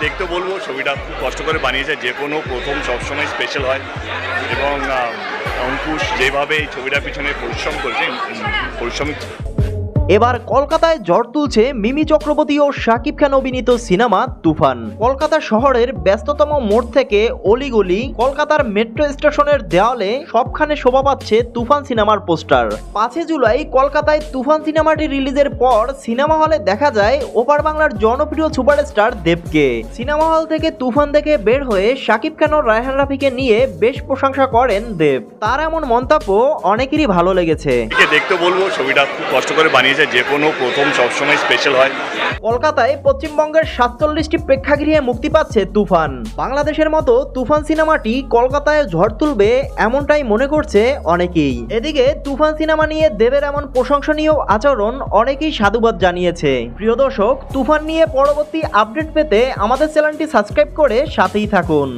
দেখতে বলবো ছবিটা খুব কষ্ট করে বানিয়েছে, যে কোনো প্রথম সবসময় স্পেশাল হয় এবং অঙ্কুশ যেভাবে এই ছবিটার পিছনে পরিশ্রম করছে পরিশ্রমিক। এবার কলকাতায় ঝড় তুলছে মিমি চক্রবর্তী ও শাকিব খান অভিনীত সিনেমা তুফান। কলকাতা শহরের ব্যস্ততম মোড় থেকে অলিগলি, কলকাতার মেট্রো স্টেশনের দেওয়ালে সবখানে শোভা পাচ্ছে তুফান সিনেমার পোস্টার। 5 জুলাই কলকাতায় তুফান সিনেমাটি রিলিজের পর সিনেমা হলে দেখা যায় ওপার বাংলার জনপ্রিয় সুপারস্টার দেবকে। সিনেমা হল থেকে তুফান দেখে বের হয়ে শাকিব খান ও রায়হান রাফিকে নিয়ে বেশ প্রশংসা করেন দেব। তার এমন মন্তব্য অনেকেরই ভালো লেগেছে। দেখতে বলবো ছবিটা খুব কষ্ট করে বানিয়েছে, যে কোনো প্রথম সবসময় স্পেশাল হয়। কলকাতায় পশ্চিমবঙ্গের 47টি প্রেক্ষাগৃহে মুক্তি পাচ্ছে তুফান। বাংলাদেশের মতো তুফান সিনেমাটি কলকাতায় ঝড় তুলবে এমনটাই মনে করছে অনেকেই। এদিকে তুফান সিনেমা নিয়ে দেবের এমন প্রশংসনীয় আচরণ অনেকেই সাধুবাদ জানিয়েছে। প্রিয় দর্শক, তুফান নিয়ে পরবর্তী আপডেট পেতে আমাদের চ্যানেলটি সাবস্ক্রাইব করে সাথেই থাকুন।